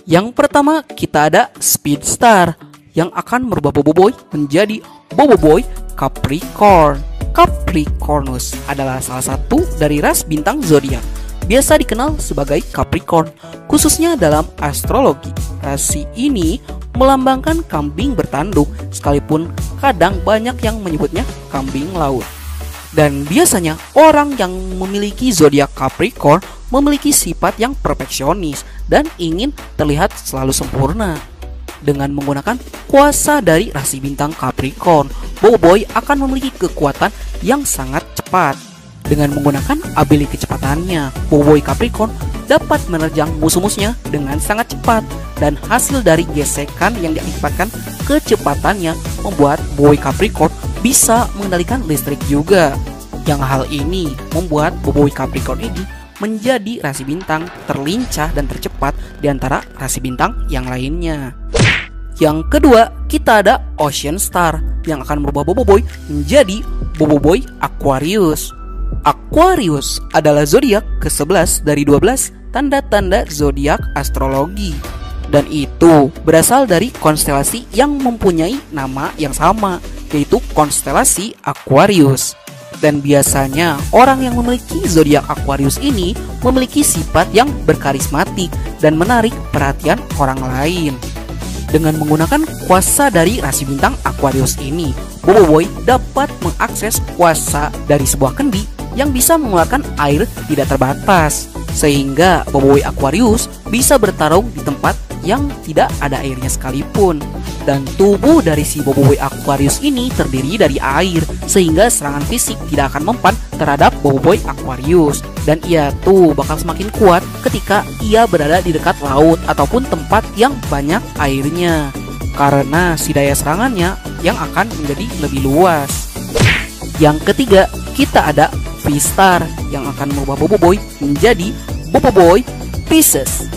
Yang pertama kita ada Speedstar yang akan merubah Boboiboy menjadi Boboiboy Capricorn. Capricornus adalah salah satu dari ras bintang zodiak, biasa dikenal sebagai Capricorn, khususnya dalam astrologi. Rasi ini melambangkan kambing bertanduk, sekalipun kadang banyak yang menyebutnya kambing laut. Dan biasanya orang yang memiliki zodiak Capricorn memiliki sifat yang perfeksionis dan ingin terlihat selalu sempurna. Dengan menggunakan kuasa dari rasi bintang Capricorn, Boboiboy akan memiliki kekuatan yang sangat cepat. Dengan menggunakan ability kecepatannya, Boboiboy Capricorn dapat menerjang musuh-musuhnya dengan sangat cepat, dan hasil dari gesekan yang diakibatkan kecepatannya membuat Boboiboy Capricorn bisa mengendalikan listrik juga. Yang hal ini membuat Boboiboy Capricorn ini menjadi rasi bintang terlincah dan tercepat di antara rasi bintang yang lainnya. Yang kedua, kita ada Ocean Star yang akan merubah Boboiboy menjadi Boboiboy Aquarius. Aquarius adalah zodiak ke-11 dari 12 tanda-tanda zodiak astrologi, dan itu berasal dari konstelasi yang mempunyai nama yang sama, yaitu konstelasi Aquarius. Dan biasanya orang yang memiliki zodiak Aquarius ini memiliki sifat yang berkarismatik dan menarik perhatian orang lain. Dengan menggunakan kuasa dari rasi bintang Aquarius ini, Boboiboy dapat mengakses kuasa dari sebuah kendi yang bisa mengeluarkan air tidak terbatas, sehingga Boboiboy Aquarius bisa bertarung di tempat yang tidak ada airnya sekalipun. Dan tubuh dari si Boboiboy Aquarius ini terdiri dari air, sehingga serangan fisik tidak akan mempan terhadap Boboiboy Aquarius. Dan ia tuh bakal semakin kuat ketika ia berada di dekat laut ataupun tempat yang banyak airnya, karena si daya serangannya yang akan menjadi lebih luas. Yang ketiga, kita ada V-Star yang akan merubah Boboiboy menjadi Boboiboy Pisces.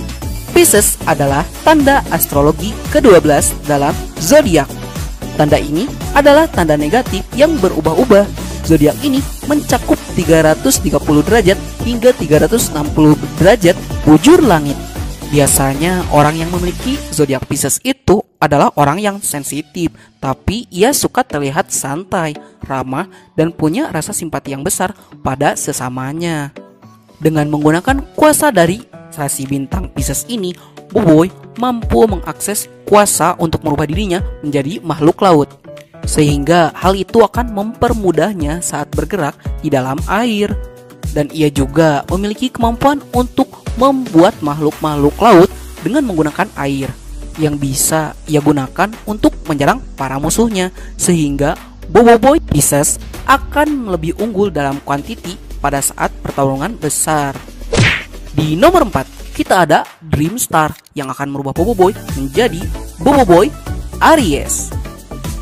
Pisces adalah tanda astrologi ke-12 dalam zodiak. Tanda ini adalah tanda negatif yang berubah-ubah. Zodiak ini mencakup 330 derajat hingga 360 derajat bujur langit. Biasanya orang yang memiliki zodiak Pisces itu adalah orang yang sensitif, tapi ia suka terlihat santai, ramah, dan punya rasa simpati yang besar pada sesamanya. Dengan menggunakan kuasa dari rasi bintang Pisces ini, Boboiboy mampu mengakses kuasa untuk merubah dirinya menjadi makhluk laut, sehingga hal itu akan mempermudahnya saat bergerak di dalam air. Dan ia juga memiliki kemampuan untuk membuat makhluk-makhluk laut dengan menggunakan air, yang bisa ia gunakan untuk menyerang para musuhnya, sehingga Boboiboy Pisces akan lebih unggul dalam kuantiti pada saat pertarungan besar. Di nomor 4, kita ada Dream Star yang akan merubah Boboiboy menjadi Boboiboy Aries.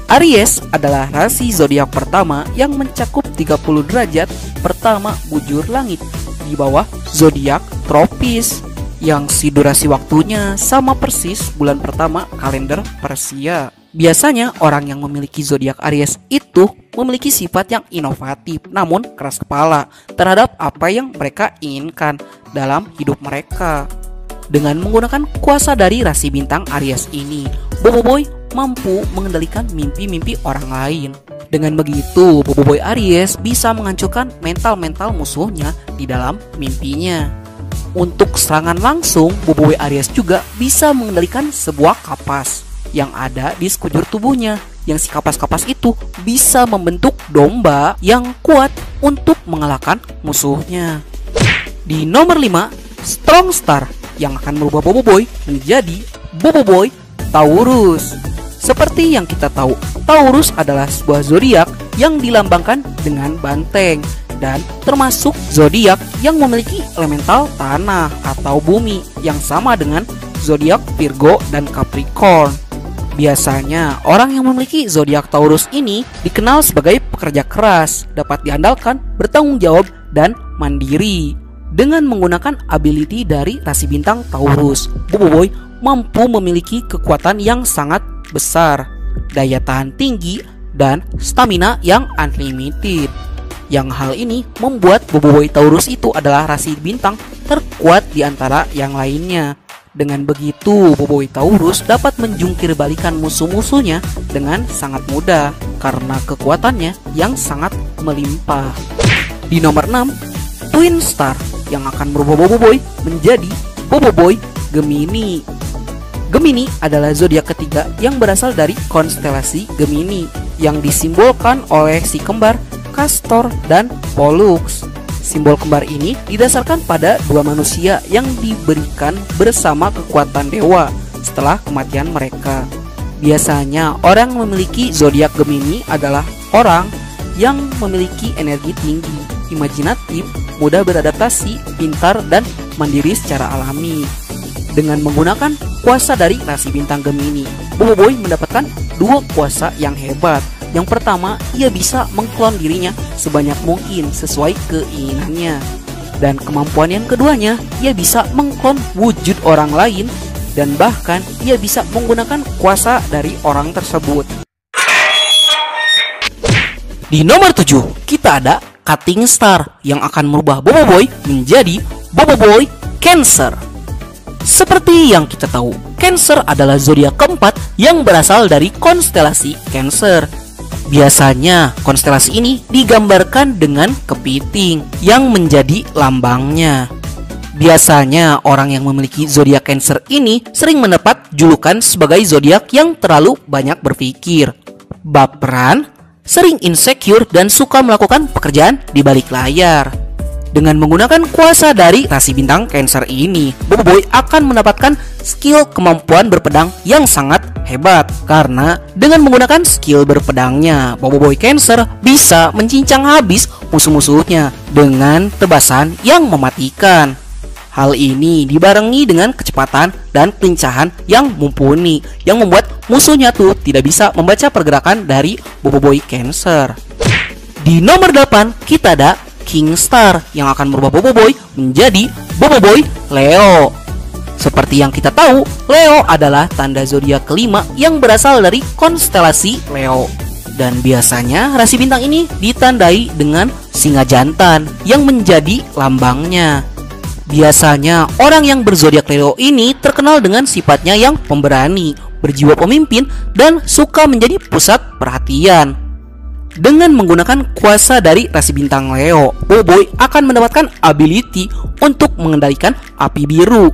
Aries adalah rasi zodiak pertama yang mencakup 30 derajat pertama bujur langit di bawah zodiak tropis, yang si durasi waktunya sama persis bulan pertama kalender Persia. Biasanya orang yang memiliki zodiak Aries itu memiliki sifat yang inovatif namun keras kepala terhadap apa yang mereka inginkan dalam hidup mereka. Dengan menggunakan kuasa dari rasi bintang Aries ini, Boboiboy mampu mengendalikan mimpi-mimpi orang lain. Dengan begitu, Boboiboy Aries bisa menghancurkan mental-mental musuhnya di dalam mimpinya. Untuk serangan langsung, Boboiboy Aries juga bisa mengendalikan sebuah kapas yang ada di sekujur tubuhnya, yang si kapas-kapas itu bisa membentuk domba yang kuat untuk mengalahkan musuhnya. Di nomor 5, Strong Star yang akan merubah Boboiboy menjadi Boboiboy Taurus. Seperti yang kita tahu, Taurus adalah sebuah zodiak yang dilambangkan dengan banteng dan termasuk zodiak yang memiliki elemental tanah atau bumi yang sama dengan zodiak Virgo dan Capricorn. Biasanya orang yang memiliki zodiak Taurus ini dikenal sebagai pekerja keras, dapat diandalkan, bertanggung jawab, dan mandiri. Dengan menggunakan ability dari rasi bintang Taurus, Boboiboy mampu memiliki kekuatan yang sangat besar, daya tahan tinggi, dan stamina yang unlimited. Yang hal ini membuat Boboiboy Taurus itu adalah rasi bintang terkuat di antara yang lainnya. Dengan begitu, Boboiboy Taurus dapat menjungkir balikan musuh-musuhnya dengan sangat mudah karena kekuatannya yang sangat melimpah. Di nomor 6, Twin Star yang akan merubah Boboiboy menjadi Boboiboy Gemini. Gemini adalah zodiak ketiga yang berasal dari konstelasi Gemini yang disimbolkan oleh si kembar Castor dan Pollux. Simbol kembar ini didasarkan pada dua manusia yang diberikan bersama kekuatan dewa setelah kematian mereka. Biasanya orang memiliki zodiak Gemini adalah orang yang memiliki energi tinggi, imajinatif, mudah beradaptasi, pintar, dan mandiri secara alami. Dengan menggunakan kuasa dari rasi bintang Gemini, Boboiboy mendapatkan dua kuasa yang hebat. Yang pertama, ia bisa mengklon dirinya sebanyak mungkin sesuai keinginannya. Dan kemampuan yang keduanya, ia bisa mengklon wujud orang lain dan bahkan ia bisa menggunakan kuasa dari orang tersebut. Di nomor 7, kita ada Cutting Star yang akan merubah Boboiboy menjadi Boboiboy Cancer. Seperti yang kita tahu, Cancer adalah zodiak keempat yang berasal dari konstelasi Cancer. Biasanya konstelasi ini digambarkan dengan kepiting yang menjadi lambangnya. Biasanya orang yang memiliki zodiak Cancer ini sering mendapat julukan sebagai zodiak yang terlalu banyak berpikir, baperan, sering insecure, dan suka melakukan pekerjaan di balik layar. Dengan menggunakan kuasa dari rasi bintang Cancer ini, Boboiboy akan mendapatkan skill kemampuan berpedang yang sangat hebat. Karena dengan menggunakan skill berpedangnya, Boboiboy Cancer bisa mencincang habis musuh-musuhnya dengan tebasan yang mematikan. Hal ini dibarengi dengan kecepatan dan kelincahan yang mumpuni, yang membuat musuhnya tuh tidak bisa membaca pergerakan dari Boboiboy Cancer. Di nomor 8, kita ada King Star yang akan merubah Boboiboy menjadi Boboiboy Leo. Seperti yang kita tahu, Leo adalah tanda zodiak kelima yang berasal dari konstelasi Leo. Dan biasanya rasi bintang ini ditandai dengan singa jantan yang menjadi lambangnya. Biasanya orang yang berzodiak Leo ini terkenal dengan sifatnya yang pemberani, berjiwa pemimpin, dan suka menjadi pusat perhatian. Dengan menggunakan kuasa dari rasi bintang Leo, Boboiboy akan mendapatkan ability untuk mengendalikan api biru,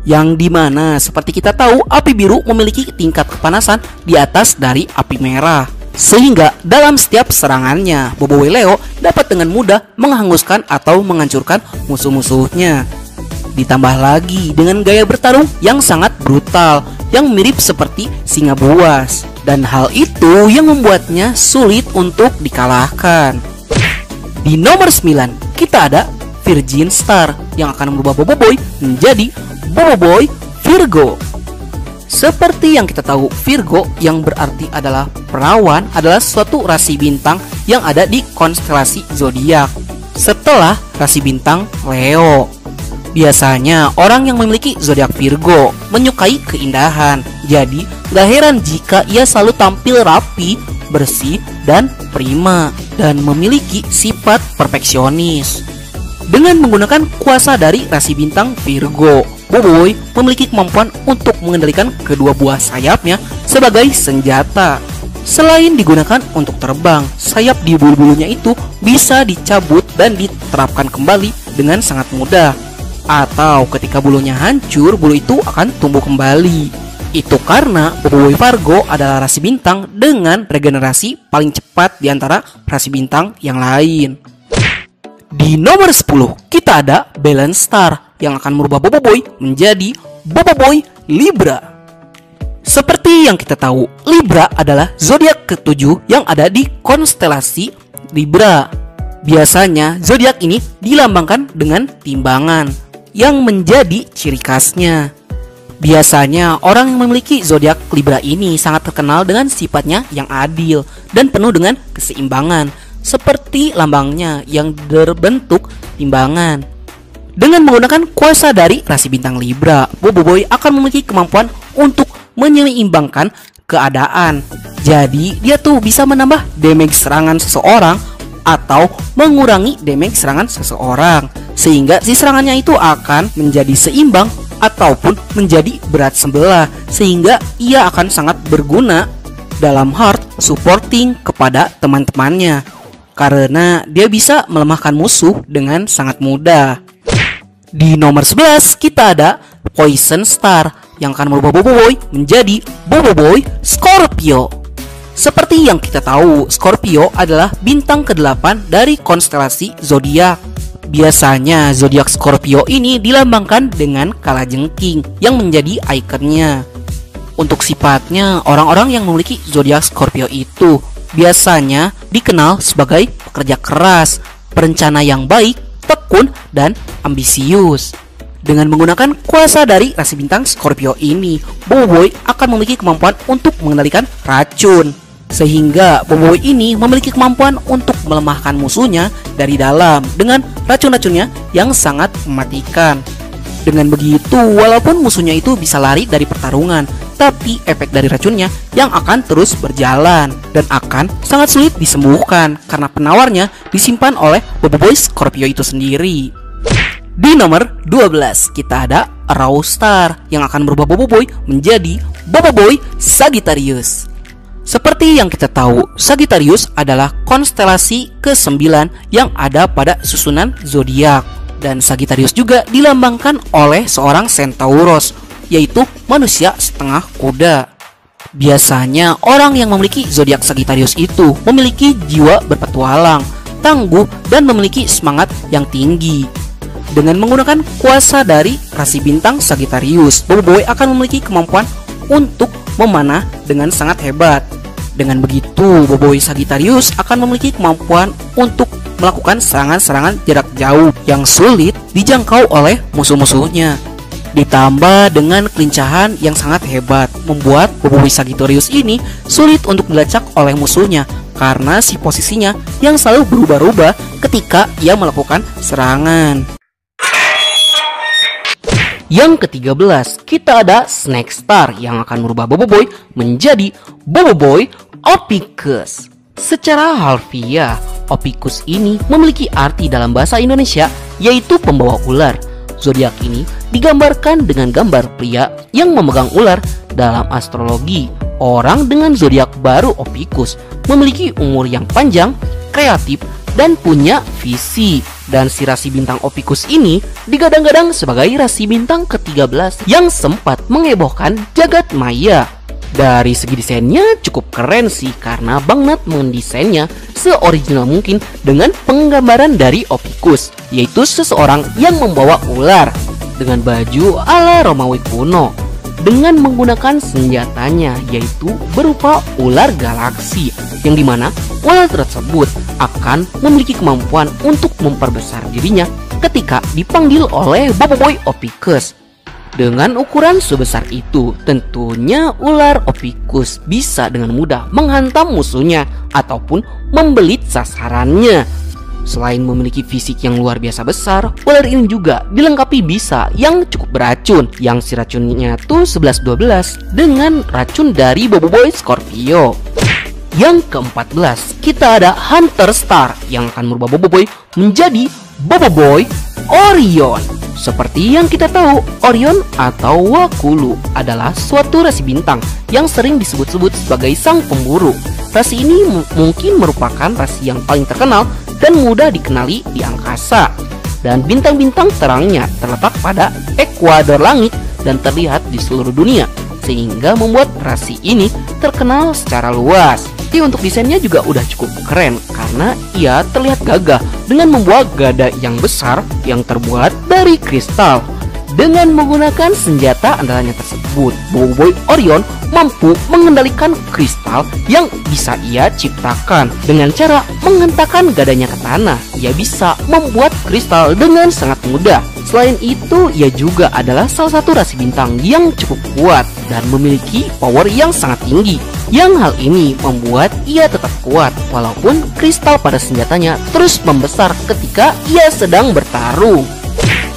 yang dimana seperti kita tahu api biru memiliki tingkat kepanasan di atas dari api merah, sehingga dalam setiap serangannya Boboiboy Leo dapat dengan mudah menghanguskan atau menghancurkan musuh-musuhnya. Ditambah lagi dengan gaya bertarung yang sangat brutal, yang mirip seperti singa buas, dan hal itu yang membuatnya sulit untuk dikalahkan. Di nomor 9, kita ada Virgin Star yang akan merubah Boboiboy menjadi Boboiboy Virgo. Seperti yang kita tahu, Virgo yang berarti adalah perawan adalah suatu rasi bintang yang ada di konstelasi zodiak setelah rasi bintang Leo. Biasanya orang yang memiliki zodiak Virgo menyukai keindahan. Jadi gak heran jika ia selalu tampil rapi, bersih, dan prima, dan memiliki sifat perfeksionis. Dengan menggunakan kuasa dari rasi bintang Virgo, Boboiboy memiliki kemampuan untuk mengendalikan kedua buah sayapnya sebagai senjata. Selain digunakan untuk terbang, sayap di bulu-bulunya itu bisa dicabut dan diterapkan kembali dengan sangat mudah. Atau ketika bulunya hancur, bulu itu akan tumbuh kembali. Itu karena Boboiboy Virgo adalah rasi bintang dengan regenerasi paling cepat di antara rasi bintang yang lain. Di nomor 10, kita ada Balance Star yang akan merubah Boboiboy menjadi Boboiboy Libra. Seperti yang kita tahu, Libra adalah zodiak ketujuh yang ada di konstelasi Libra. Biasanya zodiak ini dilambangkan dengan timbangan yang menjadi ciri khasnya. Biasanya orang yang memiliki zodiak Libra ini sangat terkenal dengan sifatnya yang adil dan penuh dengan keseimbangan, seperti lambangnya yang berbentuk timbangan. Dengan menggunakan kuasa dari rasi bintang Libra, Boboiboy akan memiliki kemampuan untuk menyeimbangkan keadaan. Jadi dia tuh bisa menambah damage serangan seseorang atau mengurangi damage serangan seseorang, sehingga si serangannya itu akan menjadi seimbang ataupun menjadi berat sebelah, sehingga ia akan sangat berguna dalam hard supporting kepada teman-temannya, karena dia bisa melemahkan musuh dengan sangat mudah. Di nomor 11 kita ada Poison Star yang akan merubah Boboiboy menjadi Boboiboy Scorpio. Seperti yang kita tahu, Scorpio adalah bintang ke-8 dari konstelasi zodiak. Biasanya zodiak Scorpio ini dilambangkan dengan kalajengking yang menjadi ikonnya. Untuk sifatnya, orang-orang yang memiliki zodiak Scorpio itu biasanya dikenal sebagai pekerja keras, perencana yang baik, tekun, dan ambisius. Dengan menggunakan kuasa dari rasi bintang Scorpio ini, Boboiboy akan memiliki kemampuan untuk mengendalikan racun, sehingga Boboiboy ini memiliki kemampuan untuk melemahkan musuhnya dari dalam dengan racun-racunnya yang sangat mematikan. Dengan begitu, walaupun musuhnya itu bisa lari dari pertarungan, tapi efek dari racunnya yang akan terus berjalan dan akan sangat sulit disembuhkan karena penawarnya disimpan oleh Boboiboy Scorpio itu sendiri. Di nomor 12 kita ada Raw Star yang akan merubah Boboiboy menjadi Boboiboy Sagittarius. Seperti yang kita tahu, Sagittarius adalah konstelasi ke-9 yang ada pada susunan zodiak, dan Sagittarius juga dilambangkan oleh seorang Centaurus, yaitu manusia setengah kuda. Biasanya orang yang memiliki zodiak Sagittarius itu memiliki jiwa berpetualang, tangguh, dan memiliki semangat yang tinggi. Dengan menggunakan kuasa dari rasi bintang Sagittarius, Boboiboy akan memiliki kemampuan untuk memanah dengan sangat hebat. Dengan begitu, Boboiboy Sagittarius akan memiliki kemampuan untuk melakukan serangan-serangan jarak jauh yang sulit dijangkau oleh musuh-musuhnya. Ditambah dengan kelincahan yang sangat hebat, membuat Boboiboy Sagittarius ini sulit untuk dilacak oleh musuhnya karena si posisinya yang selalu berubah-ubah ketika ia melakukan serangan. Yang ke-13 kita ada Snake Star yang akan merubah Boboiboy menjadi Boboiboy Ophiuchus. Secara harfiah, Ophiuchus ini memiliki arti dalam bahasa Indonesia yaitu pembawa ular. Zodiak ini digambarkan dengan gambar pria yang memegang ular. Dalam astrologi, orang dengan zodiak baru Ophiuchus memiliki umur yang panjang, kreatif, dan punya visi. Dan si rasi bintang Ophiuchus ini digadang-gadang sebagai rasi bintang ke-13 yang sempat mengebohkan jagat maya. Dari segi desainnya cukup keren sih, karena Bang Nat mendesainnya seoriginal mungkin dengan penggambaran dari Ophiuchus, yaitu seseorang yang membawa ular dengan baju ala Romawi kuno, dengan menggunakan senjatanya yaitu berupa ular galaksi, yang dimana ular tersebut akan memiliki kemampuan untuk memperbesar dirinya ketika dipanggil oleh Boboiboy Ophiuchus. Dengan ukuran sebesar itu, tentunya ular Ophiuchus bisa dengan mudah menghantam musuhnya ataupun membelit sasarannya. Selain memiliki fisik yang luar biasa besar, ular ini juga dilengkapi bisa yang cukup beracun, yang si racunnya tuh 11-12 dengan racun dari Boboiboy Scorpio. Yang ke-14 kita ada Hunter Star yang akan merubah Boboiboy menjadi Boboiboy Orion. Seperti yang kita tahu, Orion atau Wakulu adalah suatu rasi bintang yang sering disebut-sebut sebagai sang pemburu. Rasi ini mungkin merupakan rasi yang paling terkenal dan mudah dikenali di angkasa. Dan bintang-bintang terangnya terletak pada ekuador langit dan terlihat di seluruh dunia, sehingga membuat rasi ini terkenal secara luas. Untuk desainnya juga udah cukup keren karena ia terlihat gagah dengan membuat gada yang besar yang terbuat dari kristal. Dengan menggunakan senjata andalanya tersebut, Boboiboy Orion mampu mengendalikan kristal yang bisa ia ciptakan. Dengan cara menghentakkan gadanya ke tanah, ia bisa membuat kristal dengan sangat mudah. Selain itu, ia juga adalah salah satu rasi bintang yang cukup kuat dan memiliki power yang sangat tinggi. Yang hal ini membuat ia tetap kuat walaupun kristal pada senjatanya terus membesar ketika ia sedang bertarung.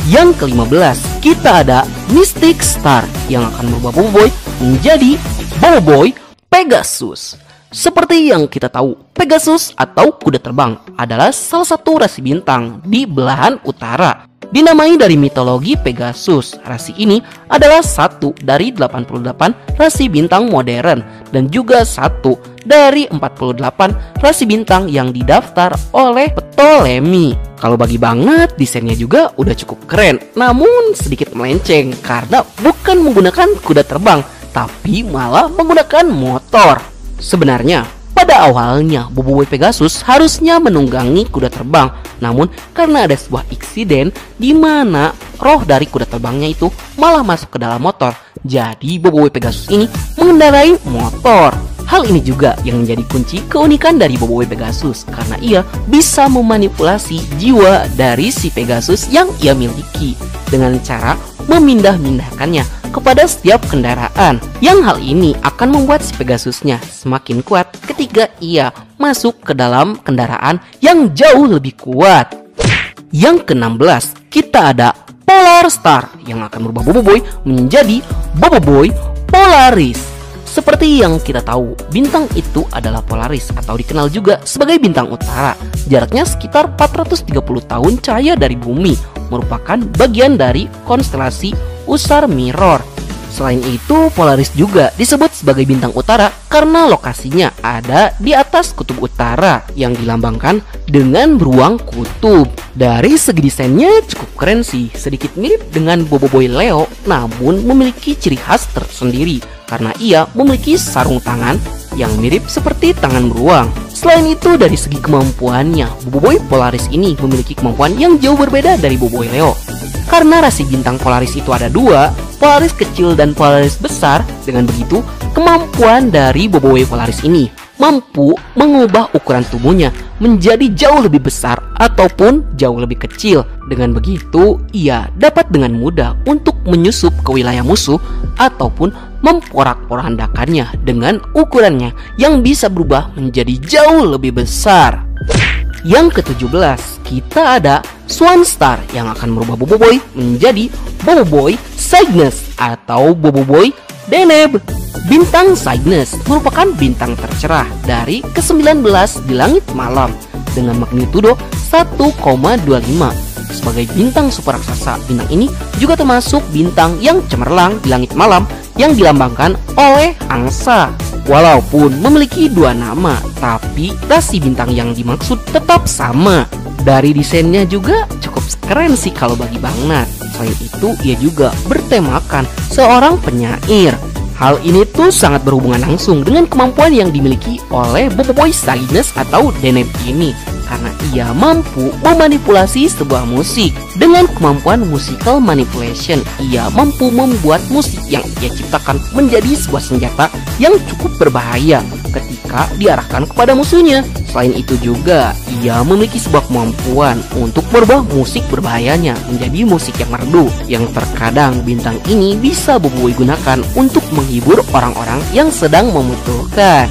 Yang ke-15 kita ada Mystic Star yang akan merubah Boboiboy menjadi Boboiboy Pegasus. Seperti yang kita tahu, Pegasus atau kuda terbang adalah salah satu rasi bintang di belahan utara. Dinamai dari mitologi Pegasus, rasi ini adalah satu dari 88 rasi bintang modern dan juga satu dari 48 rasi bintang yang didaftar oleh Ptolemy. Kalau bagi banget, desainnya juga udah cukup keren, namun sedikit melenceng karena bukan menggunakan kuda terbang, tapi malah menggunakan motor. Sebenarnya, pada awalnya Bobo Boy Pegasus harusnya menunggangi kuda terbang, namun karena ada sebuah insiden di mana roh dari kuda terbangnya itu malah masuk ke dalam motor, jadi Bobo Boy Pegasus ini mengendarai motor. Hal ini juga yang menjadi kunci keunikan dari Bobo Boy Pegasus, karena ia bisa memanipulasi jiwa dari si Pegasus yang ia miliki dengan cara memindah-mindahkannya kepada setiap kendaraan, yang hal ini akan membuat si Pegasusnya semakin kuat ketika ia masuk ke dalam kendaraan yang jauh lebih kuat. Yang ke-16, kita ada Polar Star yang akan merubah Bobo Boy menjadi Bobo Boy Polaris. Seperti yang kita tahu, bintang itu adalah Polaris atau dikenal juga sebagai bintang utara. Jaraknya sekitar 430 tahun cahaya dari bumi, merupakan bagian dari konstelasi Usar Mirror. Selain itu, Polaris juga disebut sebagai bintang utara karena lokasinya ada di atas kutub utara yang dilambangkan dengan beruang kutub. Dari segi desainnya cukup keren sih, sedikit mirip dengan Bobo Boy Leo, namun memiliki ciri khas tersendiri karena ia memiliki sarung tangan yang mirip seperti tangan beruang. Selain itu, dari segi kemampuannya, Bobo Boy Polaris ini memiliki kemampuan yang jauh berbeda dari Bobo Boy Leo. Karena rasi bintang Polaris itu ada dua, Polaris kecil dan Polaris besar. Dengan begitu, kemampuan dari Bobo Boy Polaris ini mampu mengubah ukuran tubuhnya menjadi jauh lebih besar ataupun jauh lebih kecil. Dengan begitu, ia dapat dengan mudah untuk menyusup ke wilayah musuh ataupun memporak-porandakannya dengan ukurannya yang bisa berubah menjadi jauh lebih besar. Yang ke-17, kita ada Swan Star yang akan merubah Bobo Boy menjadi Bobo Boy Cygnus atau Bobo Boy Deneb. Bintang Cygnus merupakan bintang tercerah dari ke-19 di langit malam dengan magnitudo 1,25. Sebagai bintang super raksasa, bintang ini juga termasuk bintang yang cemerlang di langit malam yang dilambangkan oleh angsa. Walaupun memiliki dua nama, tapi rasi bintang yang dimaksud tetap sama. Dari desainnya juga cukup keren sih kalau bagi Bang Nat. Selain itu, ia juga bertemakan seorang penyair. Hal ini tuh sangat berhubungan langsung dengan kemampuan yang dimiliki oleh Bobo Boy Cygnus atau Deneb ini, karena ia mampu memanipulasi sebuah musik. Dengan kemampuan musical manipulation, ia mampu membuat musik yang ia ciptakan menjadi sebuah senjata yang cukup berbahaya ketika diarahkan kepada musuhnya. Selain itu juga, ia memiliki sebuah kemampuan untuk merubah musik berbahayanya menjadi musik yang merdu, yang terkadang bintang ini bisa Bobo Boy gunakan untuk menghibur orang-orang yang sedang membutuhkan.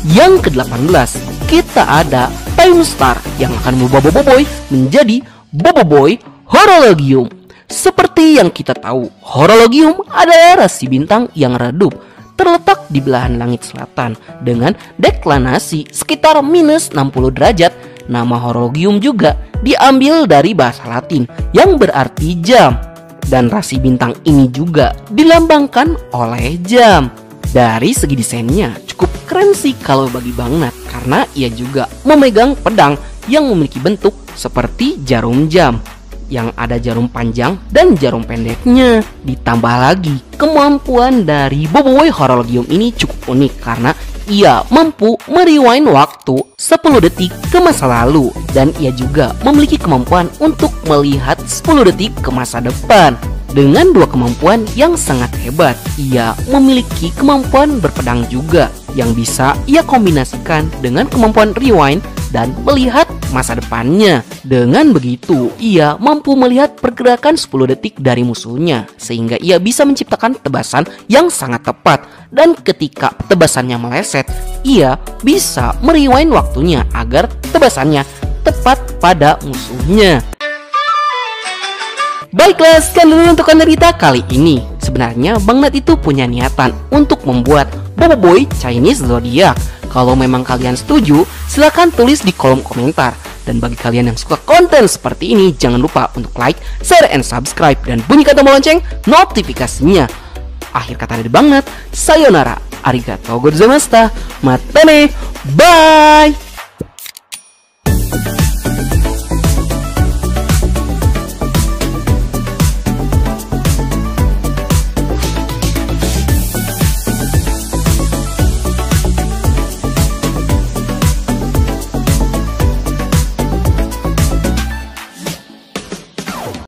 Yang ke-18, kita ada Time Star yang akan merubah Bobo Boy menjadi Bobo Boy Horologium. Seperti yang kita tahu, Horologium adalah rasi bintang yang redup, terletak di belahan langit selatan dengan deklinasi sekitar minus 60 derajat. Nama Horologium juga diambil dari bahasa Latin yang berarti jam, dan rasi bintang ini juga dilambangkan oleh jam. Dari segi desainnya cukup keren sih kalau bagi Bang Nat, karena ia juga memegang pedang yang memiliki bentuk seperti jarum jam, yang ada jarum panjang dan jarum pendeknya. Ditambah lagi, kemampuan dari Bobo Boy Horologium ini cukup unik karena ia mampu merewind waktu 10 detik ke masa lalu, dan ia juga memiliki kemampuan untuk melihat 10 detik ke masa depan. Dengan dua kemampuan yang sangat hebat, ia memiliki kemampuan berpedang juga yang bisa ia kombinasikan dengan kemampuan rewind dan melihat masa depannya. Dengan begitu, ia mampu melihat pergerakan 10 detik dari musuhnya, sehingga ia bisa menciptakan tebasan yang sangat tepat. Dan ketika tebasannya meleset, ia bisa merewind waktunya agar tebasannya tepat pada musuhnya. Baiklah, sekian dulu untuk konten kita kali ini. Sebenarnya Bang Nat itu punya niatan untuk membuat Boboiboy Chinese Zodiac. Kalau memang kalian setuju, silahkan tulis di kolom komentar. Dan bagi kalian yang suka konten seperti ini, jangan lupa untuk like, share, and subscribe. Dan bunyikan tombol lonceng notifikasinya. Akhir kata dari Bang Nat, sayonara, arigatou gozaimashita, matane, bye!